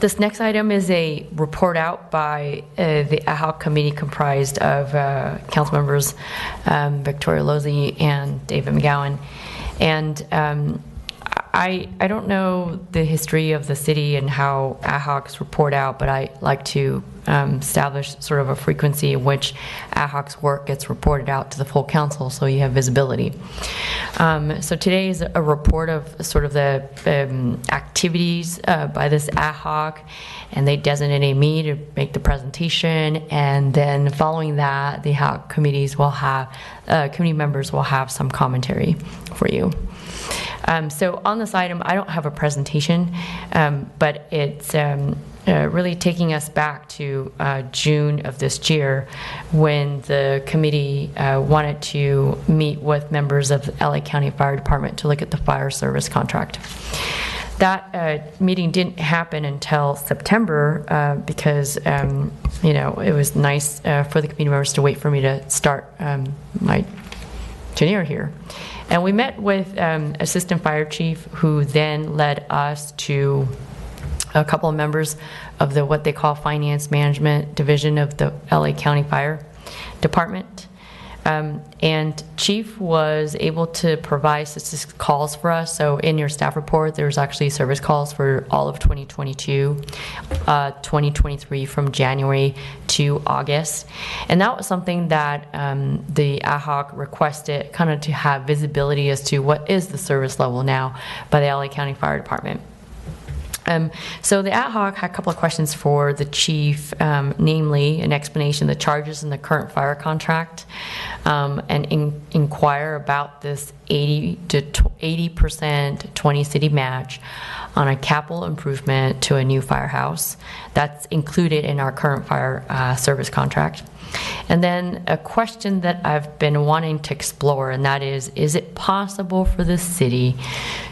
This next item is a report out by the ad hoc committee comprised of council members Victoria Losey and David McGowan. And I don't know the history of the city and how ad hocs report out, but I like to establish sort of a frequency in which ad hoc's work gets reported out to the full council so you have visibility. So today is a report of sort of the activities by this ad hoc, and they designated me to make the presentation, and then following that the ad hoc committees will have committee members will have some commentary for you. So on this item, I don't have a presentation, but it's really taking us back to June of this year when the committee wanted to meet with members of the LA County Fire Department to look at the fire service contract. That meeting didn't happen until September because, it was nice for the committee members to wait for me to start my tenure here. And we met with Assistant Fire Chief, who then led us to a couple of members of the what they call Finance Management Division of the LA County Fire Department. And Chief was able to provide statistical calls for us. So in your staff report, there's actually service calls for all of 2022, 2023 from January to August. And that was something that the ad hoc requested, kind of to have visibility as to what is the service level now by the LA County Fire Department. So the ad hoc had a couple of questions for the chief, namely an explanation of the charges in the current fire contract, and inquire about this 80% 20 city match on a capital improvement to a new firehouse. That's included in our current fire service contract. And then a question that I've been wanting to explore, and that is it possible for the city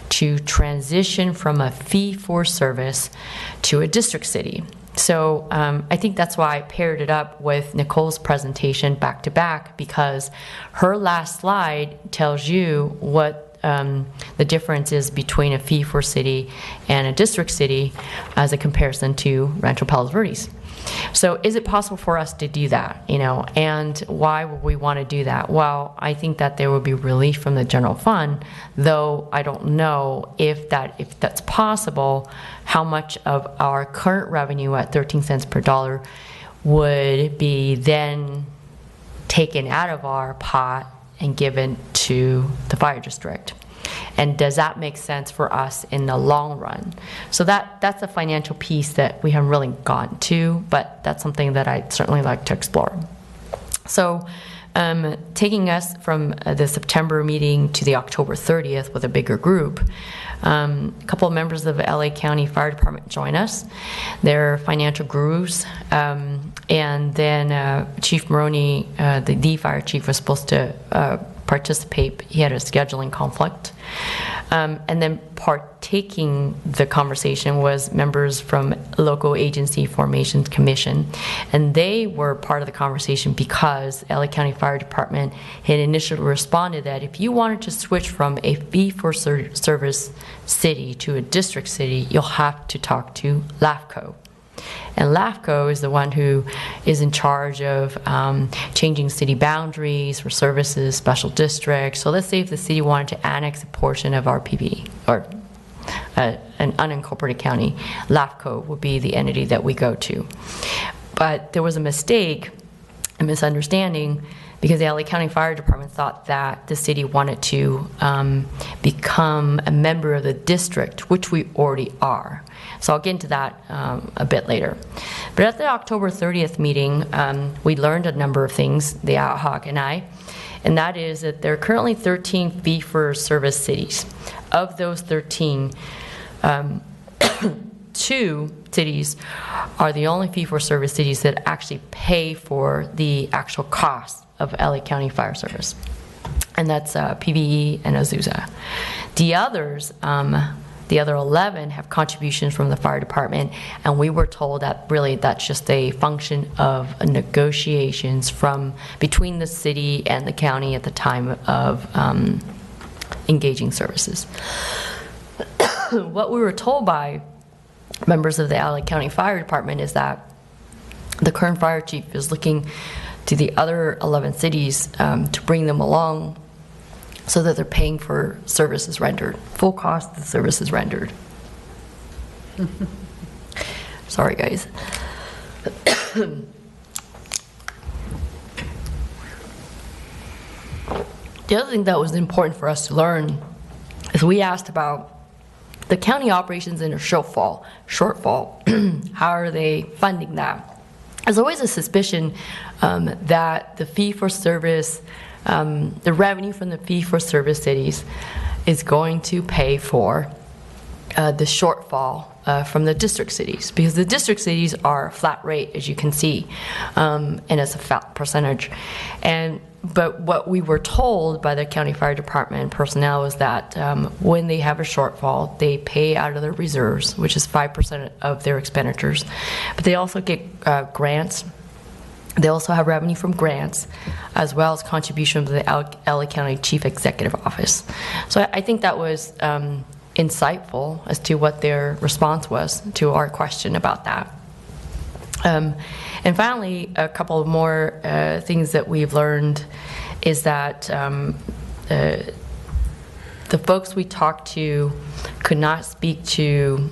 to transition from a fee-for-service to a district city? So I think that's why I paired it up with Nicole's presentation back to back, because her last slide tells you what the difference is between a fee-for-city and a district city as a comparison to Rancho Palos Verdes. So is it possible for us to do that, and why would we want to do that? Well, I think that there would be relief from the general fund, though I don't know if that's possible, how much of our current revenue at 13 cents per dollar would be then taken out of our pot and given to the fire district. And does that make sense for us in the long run? So that's a financial piece that we haven't really gotten to, but that's something that I'd certainly like to explore. So taking us from the September meeting to the October 30th with a bigger group, a couple of members of the LA County Fire Department join us. They're financial gurus. And then Chief Maroney, the fire chief, was supposed to participate. He had a scheduling conflict. And then partaking the conversation was members from Local Agency Formations Commission. And they were part of the conversation because LA County Fire Department had initially responded that if you wanted to switch from a fee-for-service city to a district city, you'll have to talk to LAFCO. And LAFCO is the one who is in charge of changing city boundaries for services, special districts. So let's say if the city wanted to annex a portion of RPB, or an unincorporated county, LAFCO would be the entity that we go to. But there was a mistake, a misunderstanding, because the LA County Fire Department thought that the city wanted to become a member of the district, which we already are. So I'll get into that a bit later. But at the October 30th meeting, we learned a number of things, the ad hoc and I, and that is that there are currently 13 fee-for-service cities. Of those 13, 2 cities are the only fee-for-service cities that actually pay for the actual cost of LA County Fire Service, and that's PVE and Azusa. The others, the other 11 have contributions from the fire department, and we were told that really that's just a function of negotiations between the city and the county at the time of engaging services. What we were told by members of the LA County Fire Department is that the current fire chief is looking to the other 11 cities to bring them along so that they're paying for services rendered, full cost of the services rendered. Sorry, guys. The other thing that was important for us to learn is we asked about the county operations in a shortfall. How are they funding that? There's always a suspicion that the fee-for-service, the revenue from the fee-for-service cities is going to pay for the shortfall from the district cities, because the district cities are flat rate, as you can see, and it's a flat percentage. But what we were told by the county fire department personnel is that when they have a shortfall, they pay out of their reserves, which is 5% of their expenditures. But they also get grants. They also have revenue from grants, as well as contribution from the LA County Chief Executive Office. So I think that was insightful as to what their response was to our question about that. And finally, a couple of more things that we've learned is that the folks we talked to could not speak to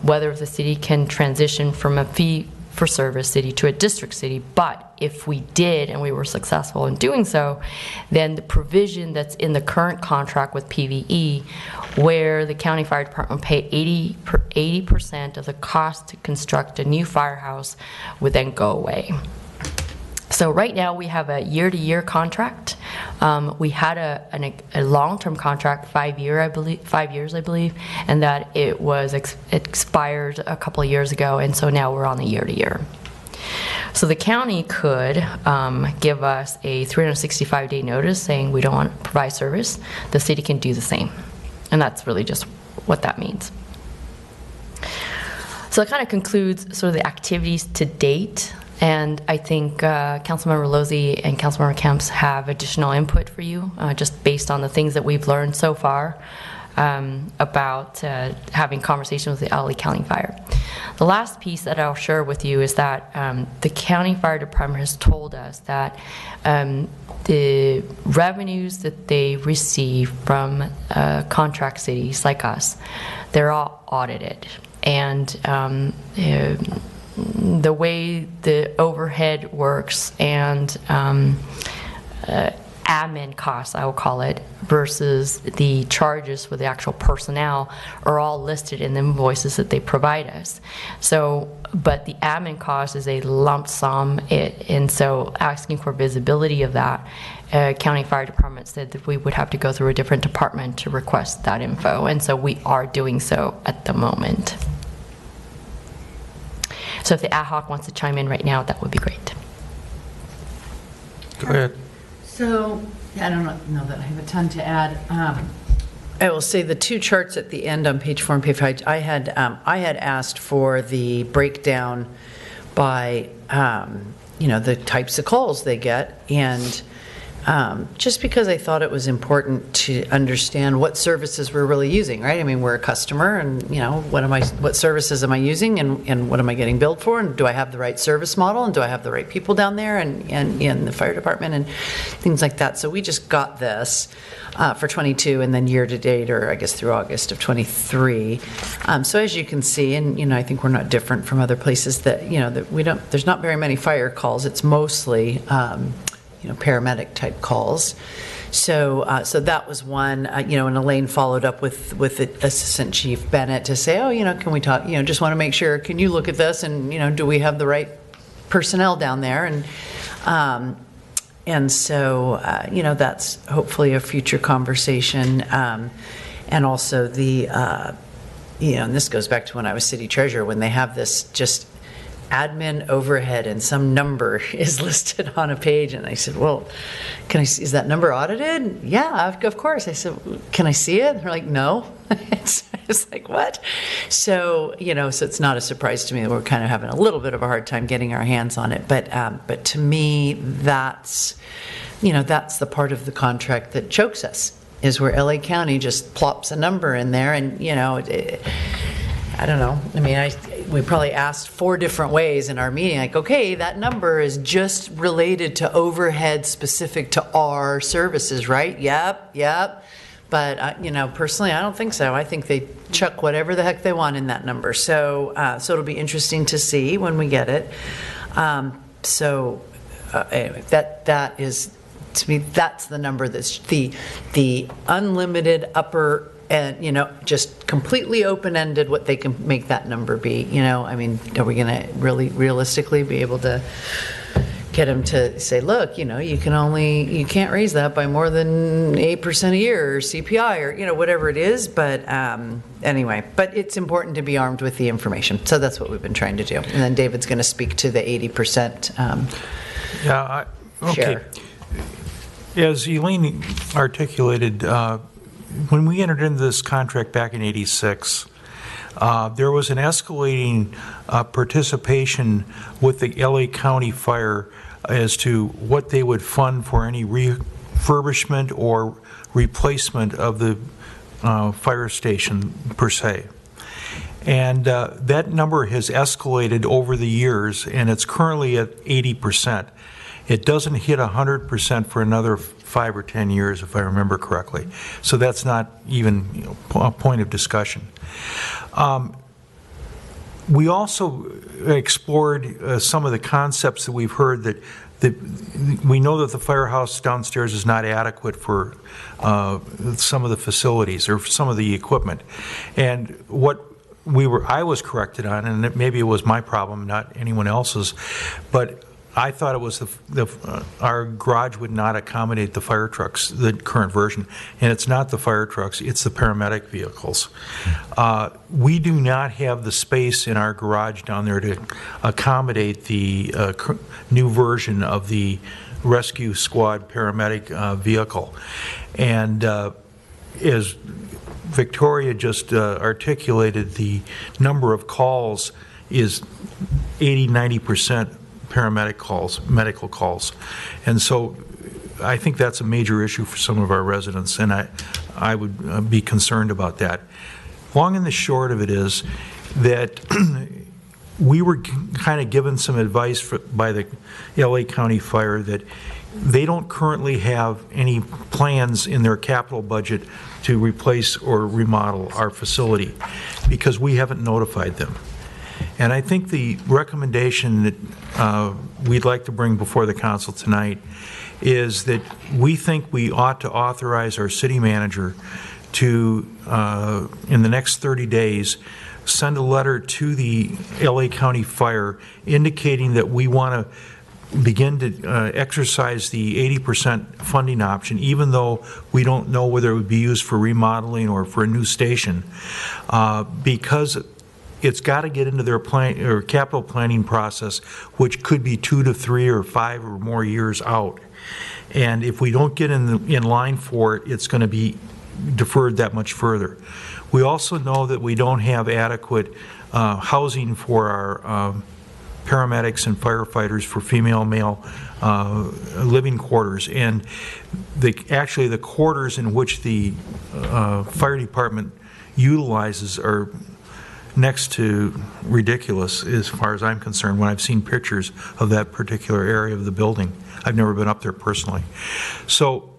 whether the city can transition from a fee-for-service city to a district city, but if we did and we were successful in doing so, then the provision that's in the current contract with PVE, where the county fire department pay 80% of the cost to construct a new firehouse, would then go away. So right now we have a year-to-year contract. We had a long-term contract, 5 years, I believe, and that it was expired a couple of years ago, and so now we're on the year-to-year. So the county could give us a 365-day notice saying we don't want to provide service. The city can do the same, and that's really just what that means. So it kind of concludes sort of the activities to date. And I think Councilmember Lozzi and Councilmember Kemps have additional input for you, just based on the things that we've learned so far about having conversations with the LA County Fire. The last piece that I'll share with you is that the County Fire Department has told us that the revenues that they receive from contract cities like us, they're all audited. And the way the overhead works and admin costs, I will call it, versus the charges for the actual personnel are all listed in the invoices that they provide us. So, but the admin cost is a lump sum, and so asking for visibility of that, County Fire Department said that we would have to go through a different department to request that info, and so we are doing so at the moment. So if the ad hoc wants to chime in right now, that would be great. Go ahead. So I don't know that I have a ton to add. I will say the two charts at the end on page 4 and page 5, I had asked for the breakdown by the types of calls they get, and just because I thought it was important to understand what services we're really using, right? I mean, we're a customer, and what services am I using, and what am I getting billed for, and do I have the right service model, and do I have the right people down there, and in the fire department, and things like that. So we just got this for 22, and then year to date, or I guess through August of 23. So as you can see, and I think we're not different from other places that that we don't. There's not very many fire calls. It's mostly paramedic type calls. So that was one, and Elaine followed up with Assistant Chief Bennett to say, can we talk, just want to make sure, can you look at this, and, do we have the right personnel down there? And so, that's hopefully a future conversation. And also and this goes back to when I was city treasurer, when they have this just admin overhead and some number is listed on a page, and I said, well, is that number audited? Yeah, of course. I said, can I see it? And they're like, no. It's like, what? So so it's not a surprise to me that we're kind of having a little bit of a hard time getting our hands on it, but to me, that's the part of the contract that chokes us, is where LA County just plops a number in there, and I don't know. I mean, we probably asked 4 different ways in our meeting, like, okay, that number is just related to overhead specific to our services, right? Yep. But, personally, I don't think so. I think they chuck whatever the heck they want in that number. So it'll be interesting to see when we get it. Anyway, that is, to me, that's the number that's the unlimited upper, and just completely open-ended what they can make that number be. I mean, are we going to really realistically be able to get them to say, look, you can't raise that by more than 8% a year, or CPI, or whatever it is. But anyway, but it's important to be armed with the information. So that's what we've been trying to do. And then David's going to speak to the 80% okay. share. As Elaine articulated, when we entered into this contract back in '86, there was an escalating participation with the LA County Fire as to what they would fund for any refurbishment or replacement of the fire station per se. And that number has escalated over the years, and it's currently at 80%. It doesn't hit 100% for another 5 or 10 years, if I remember correctly. So that's not even a point of discussion. We also explored some of the concepts that we've heard that we know that the firehouse downstairs is not adequate for some of the facilities or some of the equipment. And what I was corrected on, and maybe it was my problem, not anyone else's, but I thought it was our garage would not accommodate the fire trucks, the current version, and it's not the fire trucks, it's the paramedic vehicles. We do not have the space in our garage down there to accommodate the new version of the rescue squad paramedic vehicle. And as Victoria just articulated, the number of calls is 80-90% paramedic calls, medical calls. And so I think that's a major issue for some of our residents, and I would be concerned about that. Long and the short of it is that we were kind of given some advice by the LA County Fire that they don't currently have any plans in their capital budget to replace or remodel our facility because we haven't notified them. And I think the recommendation that we'd like to bring before the council tonight is that we think we ought to authorize our city manager to, in the next 30 days, send a letter to the LA County Fire indicating that we want to begin to exercise the 80% funding option, even though we don't know whether it would be used for remodeling or for a new station, because it's got to get into their plan or capital planning process, which could be 2 to 3 or 5 or more years out. And if we don't get in line for it, it's going to be deferred that much further. We also know that we don't have adequate housing for our paramedics and firefighters for female-male living quarters. And actually the quarters in which the fire department utilizes are next to ridiculous as far as I'm concerned when I've seen pictures of that particular area of the building. I've never been up there personally. So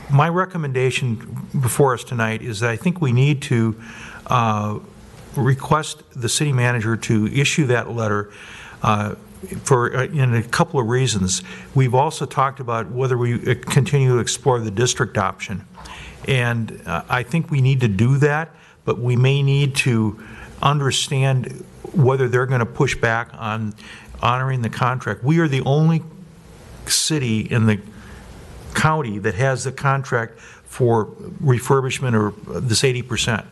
my recommendation before us tonight is that I think we need to request the city manager to issue that letter in a couple of reasons. We've also talked about whether we continue to explore the district option. And I think we need to do that, but we may need to understand whether they're going to push back on honoring the contract. We are the only city in the county that has the contract for refurbishment or this 80%.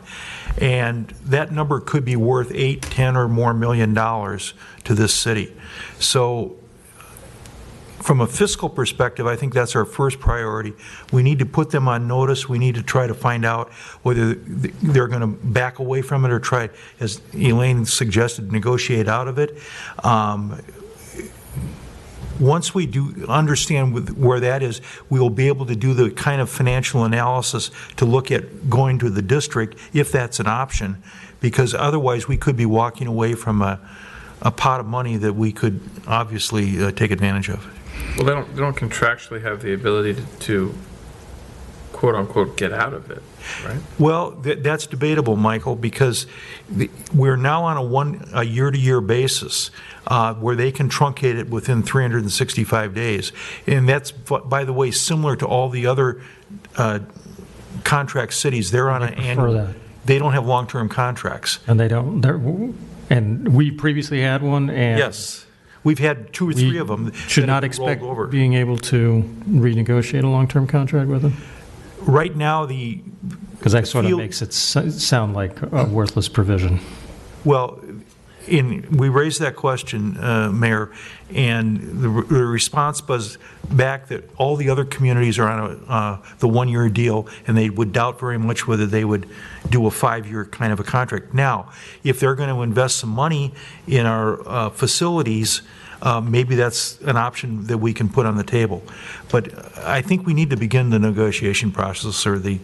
And that number could be worth $8, $10 or more million to this city. So from a fiscal perspective, I think that's our first priority. We need to put them on notice. We need to try to find out whether they're going to back away from it or try, as Elaine suggested, negotiate out of it. once we do understand where that is, we will be able to do the kind of financial analysis to look at going to the district, if that's an option, because otherwise we could be walking away from a pot of money that we could obviously take advantage of. Well, they don't contractually have the ability to quote unquote get out of it, right? Well, that's debatable, Michael, because we're now on a year-to-year basis where they can truncate it within 365 days. And that's, by the way, similar to all the other contract cities. They're on an annual. That. They don't have long-term contracts. And they don't, and we previously had one, and Yes. We've had 2 or 3 of them. should that not have rolled expect over. being able to renegotiate a long-term contract with them? Right now, Because that sort of field- makes it sound like a worthless provision. well, we raised that question, Mayor, and the response was back that all the other communities are on the 1-year deal, and they would doubt very much whether they would do a 5-year kind of a contract. Now, if they're going to invest some money in our facilities, maybe that's an option that we can put on the table. But I think we need to begin the negotiation process or the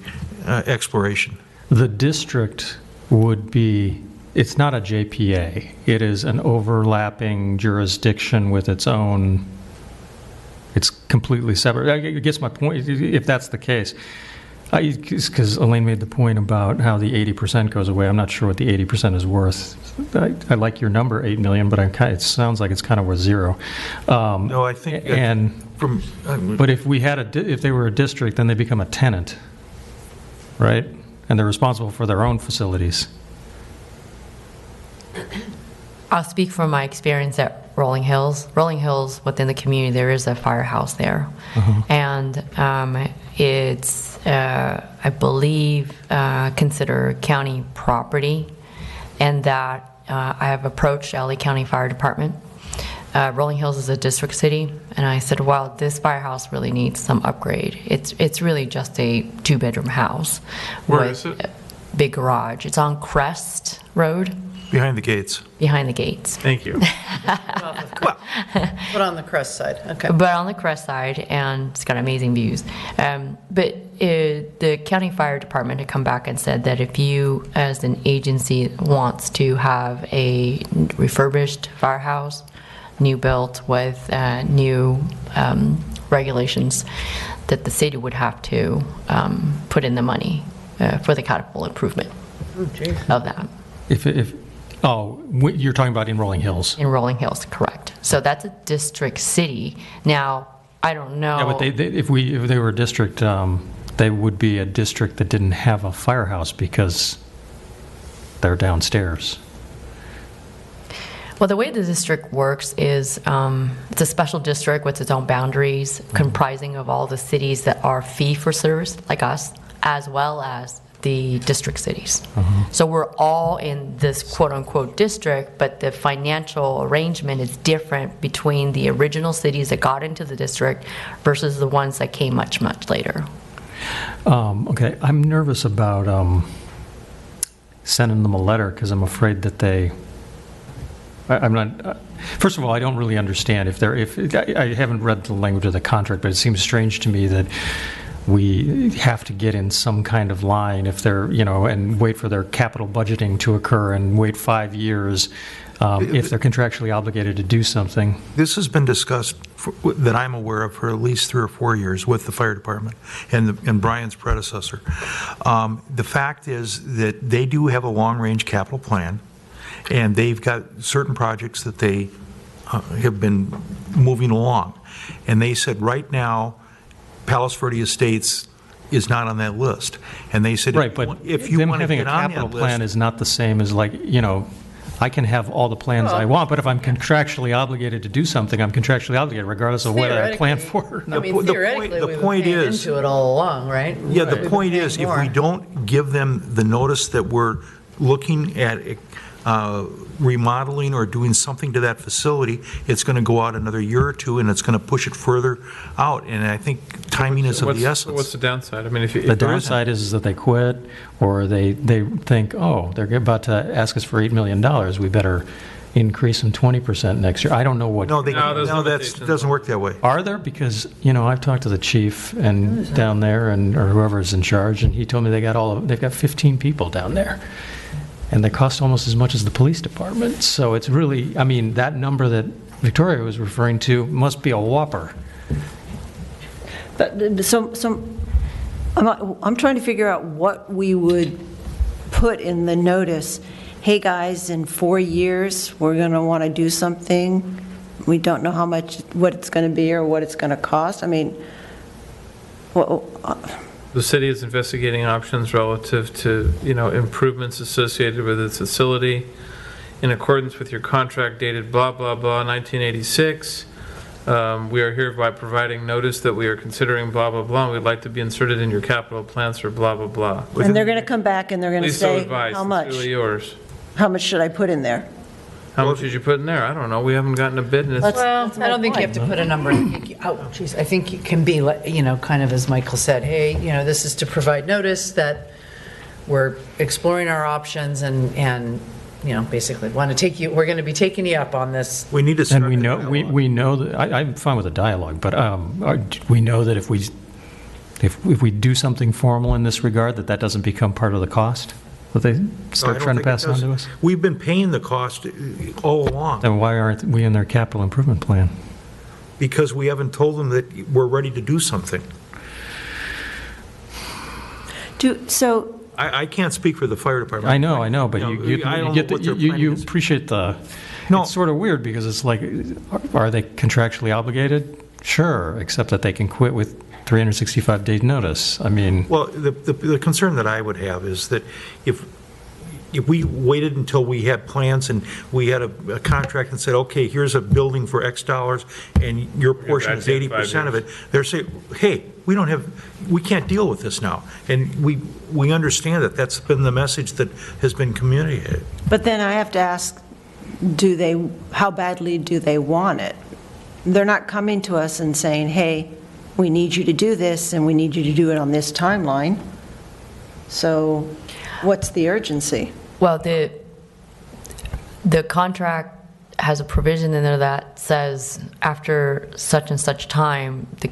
exploration. The district would be, it's not a JPA. It is an overlapping jurisdiction with its own, it's completely separate. I guess my point, if that's the case, because Elaine made the point about how the 80% goes away. I'm not sure what the 80% is worth. I like your number, 8 million, but it sounds like it's kind of worth 0. No, I think But if we had if they were a district, then they become a tenant, right? And they're responsible for their own facilities. I'll speak from my experience at Rolling Hills. Rolling Hills, within the community, there is a firehouse there. And it's, I believe, considered county property, and that I have approached LA County Fire Department. Rolling Hills is a district city, and I said, well, this firehouse really needs some upgrade. It's really just a 2-bedroom house. Where with is it? a big garage. It's on Crest Road, behind the gates. behind the gates. Thank you. But on the Crest side, okay. But on the Crest side, and it's got amazing views. But the county fire department had come back and said that if you, as an agency, wants to have a refurbished firehouse, new built with new regulations, that the city would have to put in the money for the capital improvement of that. You're talking about in Rolling Hills. In Rolling Hills, correct. So that's a district city. Now, I don't know. Yeah, but if they were a district, they would be a district that didn't have a firehouse because they're downstairs. Well, the way the district works is it's a special district with its own boundaries, comprising of all the cities that are fee-for-service, like us, as well as the district cities. So we're all in this quote-unquote district, but the financial arrangement is different between the original cities that got into the district versus the ones that came much, much later. Okay, I'm nervous about sending them a letter because I'm afraid that I'm not. First of all, I don't really understand if I haven't read the language of the contract, but it seems strange to me that we have to get in some kind of line if they're, and wait for their capital budgeting to occur and wait 5 years if they're contractually obligated to do something. This has been discussed, that I'm aware of, for at least 3 or 4 years with the fire department and Brian's predecessor. The fact is that they do have a long-range capital plan, and they've got certain projects that they have been moving along. And they said right now, Palos Verde Estates is not on that list. And they said, Right, but if you them want to having a get on capital that plan list, is not the same as I can have all the plans I want, but if I'm contractually obligated to do something, I'm contractually obligated regardless of whether I plan for it or I not. mean, theoretically, the we've point been paying is- into it all along, right? yeah, the We've been point paying is, if more. we don't give them the notice that we're looking at remodeling or doing something to that facility, it's going to go out another year or 2, and it's going to push it further out. And I think timing is of the What's essence. the downside? I mean, if The there is downside is that they quit, or they think, oh, they're about to ask us for $8 million, we better increase them 20% next year. I don't know what. No, there's that limitations. doesn't work that way. Are there? Because, I've talked to the chief and down there or whoever's in charge, and he told me they've got 15 people down there. And they cost almost as much as the police department. So it's really, that number that Victoria was referring to must be a whopper. But so I'm trying to figure out what we would put in the notice. Hey, guys, in 4 years, we're going to want to do something. We don't know what it's going to be or what it's going to cost. The city is investigating options relative to, improvements associated with its facility in accordance with your contract dated blah, blah, blah, 1986. We are hereby providing notice that we are considering blah, blah, blah, and we'd like to be inserted in your capital plans for blah, blah, blah. And they're going to come back and they're going to Please so say, advise. how much? It's really yours. How much should I put in there? How much did you put in there? I don't know. We haven't gotten a bid, and it's, Well, That's I don't my think you point. have to put a number. I think it can be, kind of as Michael said, hey, this is to provide notice that we're exploring our options and basically we're going to be taking you up on this. We need to start And we the know, dialogue. we know that, I'm fine with the dialogue, but we know that if we do something formal in this regard, that doesn't become part of the cost? That they I start don't trying to think it pass on does. to us? We've been paying the cost all along, Then why aren't we in their capital improvement plan? because we haven't told them that we're ready to do something. So I can't speak for the fire department. I know, but You know, you I don't get know what their you plan is. appreciate the, No. it's sort of weird because it's like, are they contractually obligated? Sure, except that they can quit with 365 days notice. Well, the concern that I would have is that if we waited until we had plans and we had a contract and said, okay, here's a building for X dollars, and your portion is back in 5 80% of years. it, they're saying, hey, we can't deal with this now. And we understand that that's been the message that has been communicated. But then I have to ask, how badly do they want it? They're not coming to us and saying, hey, we need you to do this, and we need you to do it on this timeline. So what's the urgency? Well, the contract has a provision in there that says after such and such time, the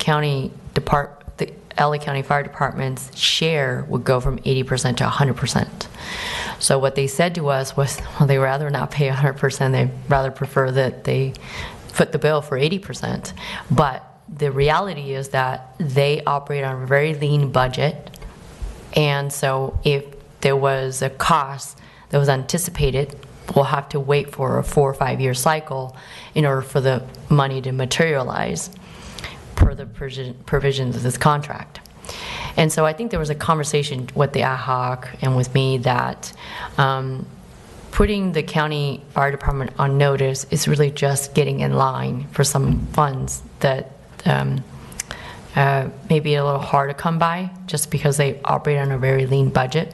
LA County Fire Department's share would go from 80% to 100%. So what they said to us was, well, they rather not pay 100%. They'd rather prefer that they foot the bill for 80%. But the reality is that they operate on a very lean budget. And so if there was a cost that was anticipated, we'll have to wait for a 4 or 5 year cycle in order for the money to materialize per the provisions of this contract. And so I think there was a conversation with the ad hoc and with me that putting the county fire department on notice is really just getting in line for some funds that may be a little hard to come by just because they operate on a very lean budget,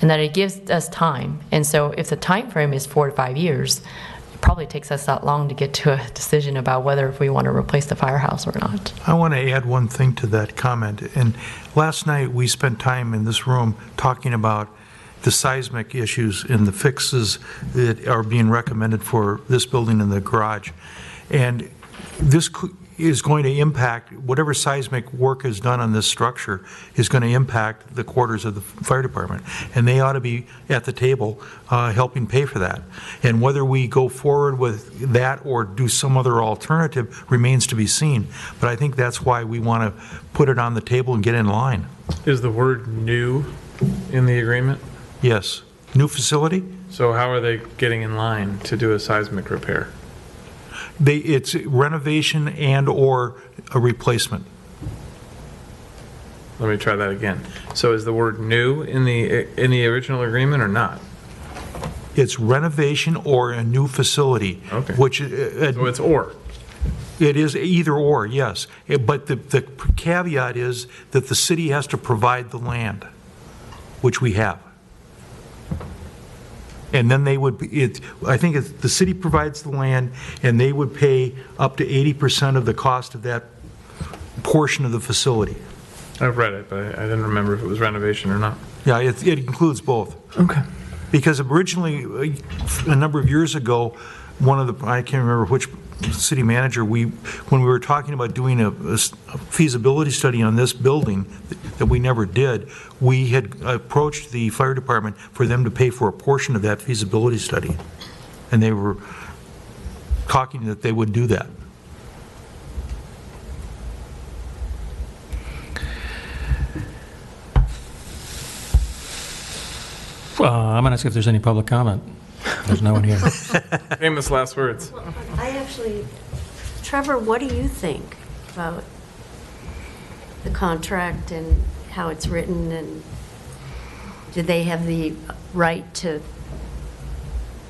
and that it gives us time. And so if the time frame is 4 to 5 years, it probably takes us that long to get to a decision about whether if we want to replace the firehouse or not. I want to add one thing to that comment. And last night, we spent time in this room talking about the seismic issues and the fixes that are being recommended for this building and the garage. And this is going to impact, whatever seismic work is done on this structure is going to impact the quarters of the fire department. And they ought to be at the table helping pay for that. And whether we go forward with that or do some other alternative remains to be seen. But I think that's why we want to put it on the table and get in line. is the word new in the agreement? Yes. New facility? So how are they getting in line to do a seismic repair? It's renovation and/or a replacement. Let me try that again. So is the word new in the original agreement or not? It's renovation or a new facility. Okay. Which, So it's or. it is either or, yes. But the caveat is that the city has to provide the land, which we have. And then they would, I think the city provides the land, and they would pay up to 80% of the cost of that portion of the facility. I've read it, but I didn't remember if it was renovation or not. Yeah, it includes both. Okay. Because originally, a number of years ago, one of the, I can't remember which city manager, when we were talking about doing a feasibility study on this building that we never did, we had approached the fire department for them to pay for a portion of that feasibility study. And they were talking that they would do that. I'm going to ask if there's any public comment. There's no one here. Famous last words. I actually, Trevor, what do you think about the contract and how it's written, and do they have the right to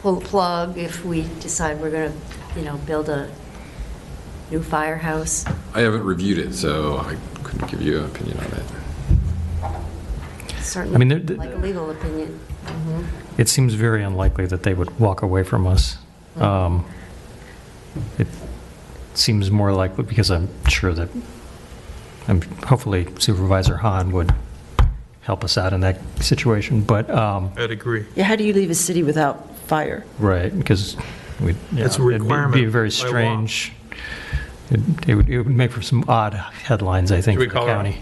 pull the plug if we decide we're going to, build a new firehouse? I haven't reviewed it, so I couldn't give you an opinion on it. Certainly, I mean, like a legal opinion. It seems very unlikely that they would walk away from us. It seems more likely, because I'm sure that, hopefully Supervisor Hahn would help us out in that situation, but, I'd agree. Yeah, how do you leave a city without fire? right, because It's a requirement it'd be very by law. strange. It would make for some odd headlines, I think, Should we for the call her? county.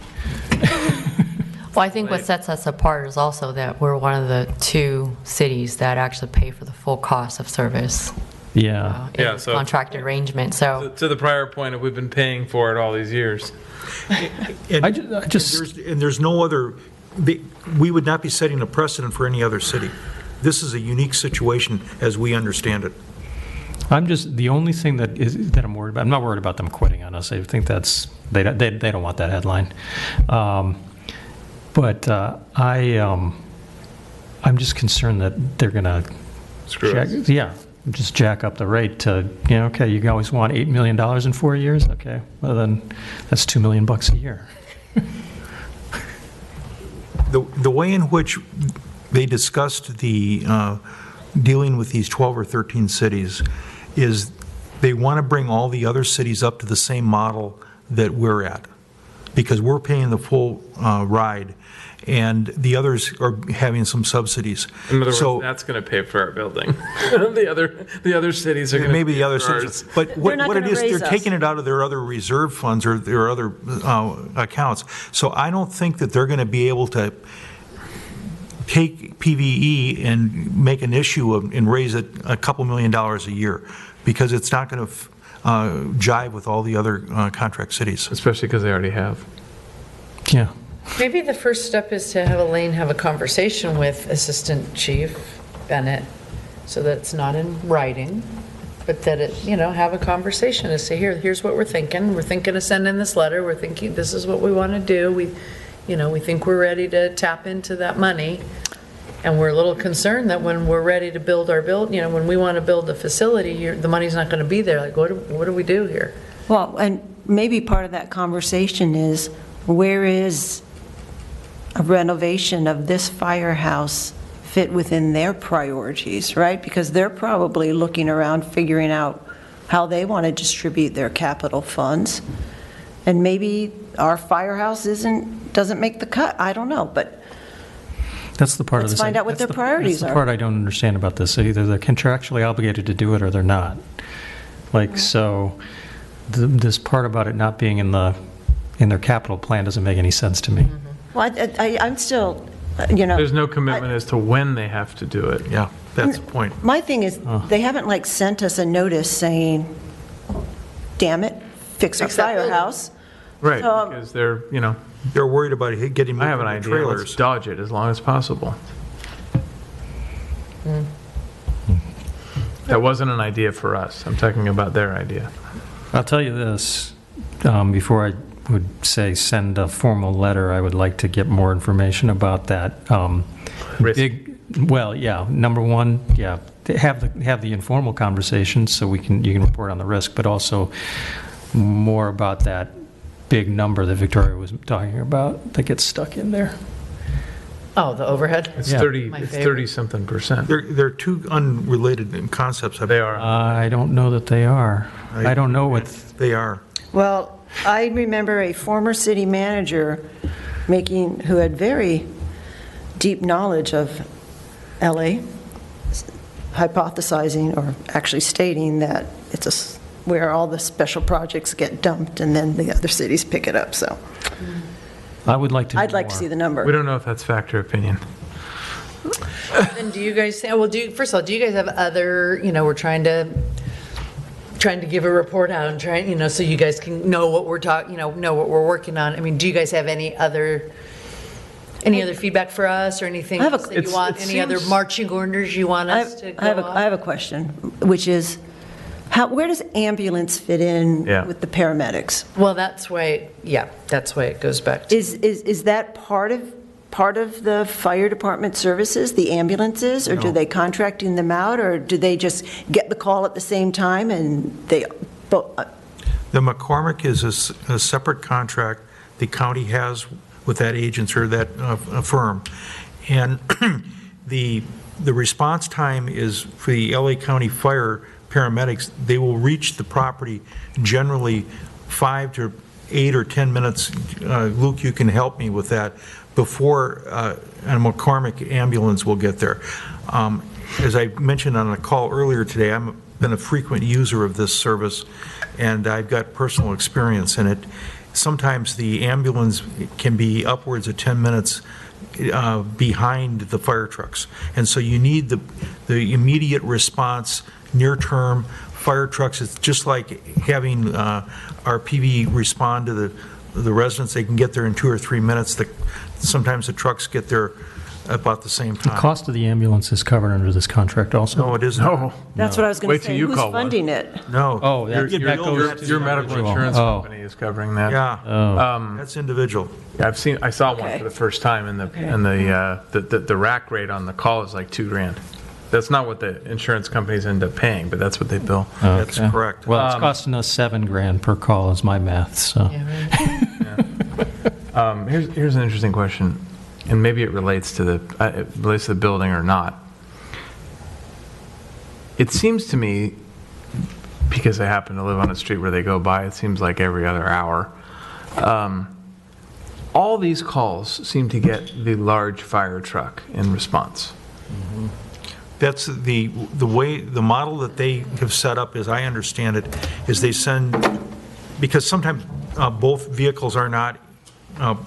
Well, I think what sets us apart is also that we're one of the 2 cities that actually pay for the full cost of service Yeah. in Yeah, this so- contract arrangement, so. To the prior point, we've been paying for it all these years. And I just- there's no other, we would not be setting a precedent for any other city. This is a unique situation as we understand it. the only thing that I'm worried about, I'm not worried about them quitting on us. I think they don't want that headline. But I'm just concerned that they're going to Screw us. just jack up the rate to, okay, you always want $8 million in 4 years? Okay, well then, that's $2 million a year. The way in which they discussed the dealing with these 12 or 13 cities is they want to bring all the other cities up to the same model that we're at, because we're paying the full ride, and the others are having some subsidies. In other So- words, that's going to pay for our building. the other cities are going to Maybe the other for cities, ours. but They're what not what it gonna is, raise they're us. taking it out of their other reserve funds or their other accounts. So I don't think that they're going to be able to take PVE and make an issue of, and raise it a couple $1 million a year, because it's not going to jive with all the other contract cities. Especially because they already have. Yeah. Maybe the first step is to have Elaine have a conversation with Assistant Chief Bennett, so that it's not in writing, but that it, have a conversation and say, here's what we're thinking. We're thinking of sending this letter. We're thinking this is what we want to do. We think we're ready to tap into that money. And we're a little concerned that when we're ready to build when we want to build a facility, the money's not going to be there. Like, what do we do here? Well, and maybe part of that conversation is, where is a renovation of this firehouse fit within their priorities, right? Because they're probably looking around, figuring out how they want to distribute their capital funds. And maybe our firehouse doesn't make the cut, I don't know, but That's the part of Let's this. find out what their priorities That's are. the part I don't understand about this. Either they're contractually obligated to do it or they're not. So this part about it not being in their capital plan doesn't make any sense to me. well, I'm still, There's no commitment as to when they have to do it. Yeah, that's the point. my thing is, they haven't sent us a notice saying, damn it, fix our Fix that building. firehouse. Right, So- because they're, They're worried about getting I have moved an into idea. Let's trailers. dodge it as long as possible. That wasn't an idea for us. I'm talking about their idea. I'll tell you this, before I would say send a formal letter, I would like to get more information about that. Risk. Well, yeah, number one, yeah, have the informal conversations so you can report on the risk, but also more about that big number that Victoria was talking about that gets stuck in there. Oh, the overhead? It's Yeah. 30, My it's favorite. 30-something percent. They're two unrelated concepts. They are. I don't know that they are. I don't know what, They are. Well, I remember a former city manager who had very deep knowledge of LA, hypothesizing or actually stating that it's where all the special projects get dumped and then the other cities pick it up, so. I would like to. I'd like to see the number. We don't know if that's fact or opinion. And do you guys, well, first of all, do you guys have other, we're trying to give a report out and trying, so you guys can know what we're talking, know what we're working on. I mean, do you guys have any other feedback for us or anything I have a- else that you want, it any other seems- marching orders you want us to go I have a off? question, which is, where does ambulance fit in Yeah. with the paramedics? Well, that's why it goes back to. Is that part of the fire department services, the ambulances, or do they contracting them out, or do they just get the call at the same time and they, The McCormick is a separate contract the county has with that agency or that firm. And the response time is for the LA County Fire paramedics, they will reach the property generally 5 to 8 or 10 minutes. Luke, you can help me with that, before a McCormick ambulance will get there. As I mentioned on a call earlier today, I've been a frequent user of this service, and I've got personal experience in it. Sometimes the ambulance can be upwards of 10 minutes behind the fire trucks. And so you need the immediate response, near-term fire trucks. It's just like having our PV respond to the residents. They can get there in 2 or 3 minutes. Sometimes the trucks get there about the same The time. cost of the ambulance is covered under this contract also? No, it isn't. that's what I was going Wait to till say, you who's call one. funding it? No. Oh, that You're that billed goes to Your the medical individual. insurance Oh. company is covering that. Yeah, that's individual. I saw one Okay. for the first time, and the rack rate on the call is like $2,000. That's not what the insurance companies end up paying, but that's what they bill. That's Okay. correct. Well, it's costing us $7,000 per call is my math, so. Here's an interesting question, and maybe it relates to the building or not. It seems to me, because I happen to live on a street where they go by, it seems like every other hour. All these calls seem to get the large fire truck in response. That's the way, the model that they have set up, as I understand it, is they send, because sometimes both vehicles are not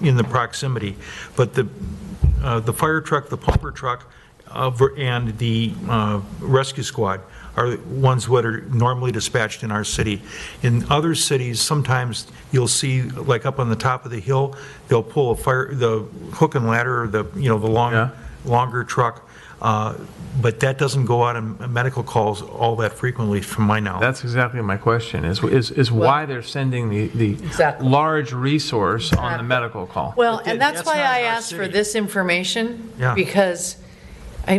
in the proximity, but the fire truck, the pumper truck, and the rescue squad are ones that are normally dispatched in our city. In other cities, sometimes you'll see, like up on the top of the hill, they'll pull the hook and ladder, or the longer truck, but that doesn't go out on medical calls all that frequently, from my knowledge. That's exactly my question, is why they're sending the Exactly. large resource on the medical call. Well, But and that's that's why not I in our asked for city. this information, Yeah. because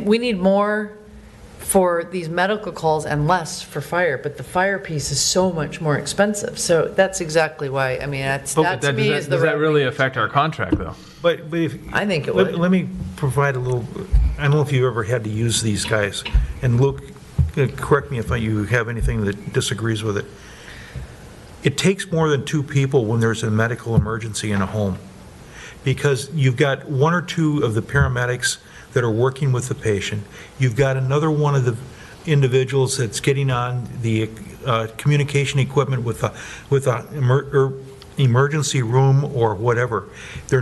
we need more for these medical calls and less for fire, but the fire piece is so much more expensive. So that's exactly why, I mean, that to me is the. Does that right- really affect our contract, though? But if. I think it let- would. Let me provide a little, I don't know if you've ever had to use these guys, and Luke, correct me if you have anything that disagrees with it. It takes more than 2 people when there's a medical emergency in a home, because you've got 1 or 2 of the paramedics that are working with the patient. You've got another one of the individuals that's getting on the communication equipment with a emergency room or whatever. They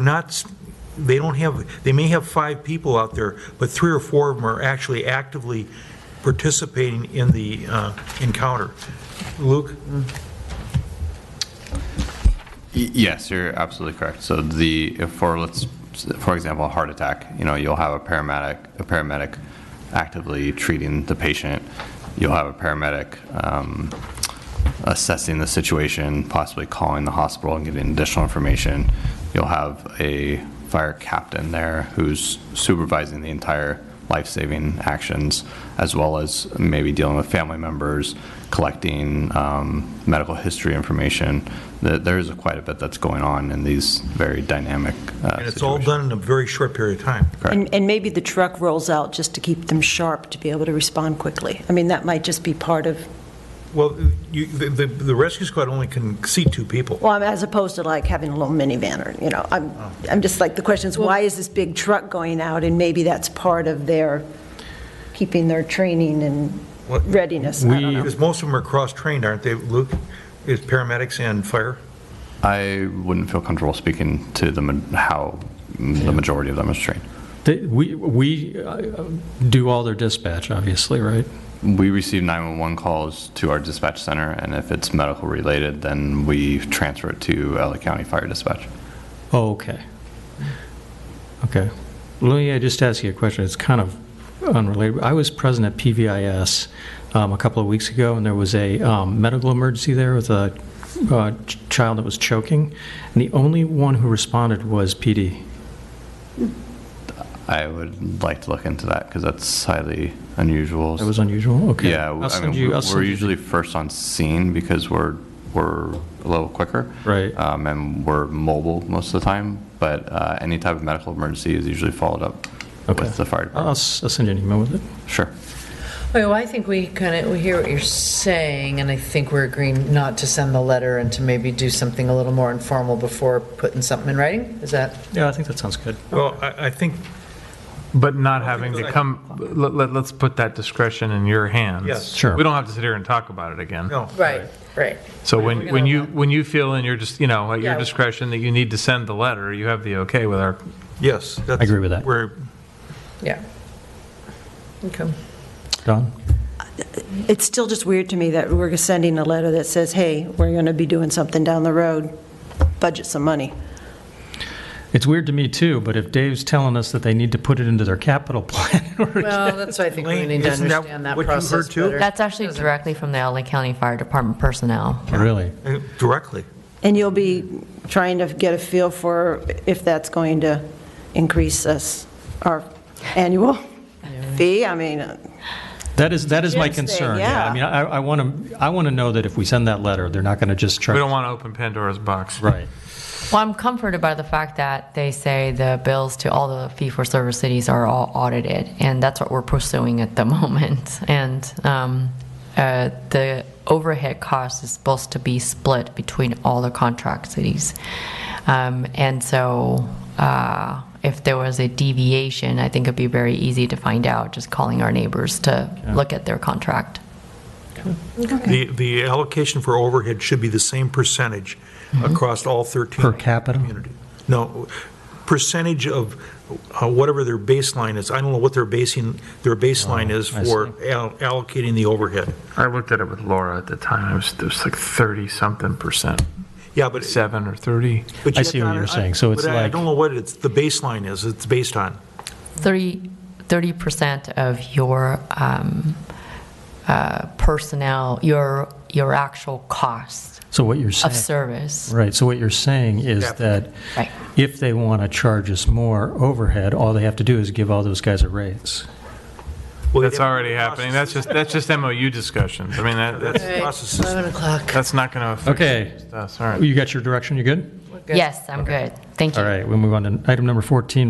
may have 5 people out there, but 3 or 4 of them are actually actively participating in the encounter. Luke? Yes, you're absolutely correct. So for example, a heart attack, you'll have a paramedic actively treating the patient. You'll have a paramedic assessing the situation, possibly calling the hospital and getting additional information. You'll have a fire captain there who's supervising the entire life-saving actions, as well as maybe dealing with family members, collecting medical history information. There's quite a bit that's going on in these very dynamic And it's all situations. done in a very short period of time. And maybe the truck rolls out just to keep them sharp to be able to respond quickly. I mean, that might just be part of, Well, the rescue squad only can seat 2 people. well, I mean, as opposed to like having a little minivan or, I'm just like, the question is, why is this big truck going out? And maybe that's part of their keeping their training and readiness. I don't know. Because most of them are cross-trained, aren't they, Luke? Is paramedics and fire? I wouldn't feel comfortable speaking to how the majority of them is trained. We do all their dispatch, obviously, right? We receive 911 calls to our dispatch center, and if it's medical related, then we transfer it to LA County Fire Dispatch. Oh, okay. Okay. Let me just ask you a question. It's kind of unrelated. I was present at PVIS a couple of weeks ago, and there was a medical emergency there with a child that was choking, and the only one who responded was PD. I would like to look into that because that's highly unusual. That was unusual? Okay. Yeah, we're usually first on scene because we're a little quicker. Right. And we're mobile most of the time, but any type of medical emergency is usually followed up with the fire department. I'll send you an email with it. Sure. Well, I think we hear what you're saying, and I think we're agreeing not to send the letter and to maybe do something a little more informal before putting something in writing? Is that? Yeah, I think that sounds good. Well, I think, But not having to come, let's put that discretion in your hands. Yes. Sure. We don't have to sit here and talk about it again. no. Right. So when you feel in your, at your Yeah. discretion that you need to send the letter, you have the okay with our, Yes. I agree with that. Yeah. Okay. Don? It's still just weird to me that we're sending a letter that says, hey, we're going to be doing something down the road, budget some money. It's weird to me too, but if Dave's telling us that they need to put it into their capital plan in order to Well, that's why I think we Elaine, need to isn't that understand that what you heard process too? better. That's actually directly from the LA County Fire Department personnel. Really? Directly. And you'll be trying to get a feel for if that's going to increase our annual fee. I mean, That is my Jim's thing, concern. yeah. I mean, I want to know that if we send that letter, they're not going to just try. we don't want to open Pandora's box. Right. Well, I'm comforted by the fact that they say the bills to all the fee-for-service cities are all audited, and that's what we're pursuing at the moment. And the overhead cost is supposed to be split between all the contract cities. And so if there was a deviation, I think it'd be very easy to find out, just calling our neighbors to look at their contract. The allocation for overhead should be the same percentage across all 13. Per capita? communities. No, percentage of whatever their baseline is. I don't know what their baseline is I for see. allocating the overhead. I looked at it with Laura at the time. It was like 30-something%. Yeah, but. 7 or 30. but I you see have what to- you're saying. So it's but I like- don't know what the baseline is. It's based on. 30% of your personnel, your actual cost So what you're of saying. service. Right, so what you're saying is Yeah. that Right. if they want to charge us more overhead, all they have to do is give all those guys a raise. Well, That's they'd have already to happening. process- That's just MOU discussions. I mean, That's that's, processes. 11 o'clock. that's not going to affect Okay. us. All right. You got your direction, you good? Yes, I'm good. Thank you. All right, we'll move on to item number 14,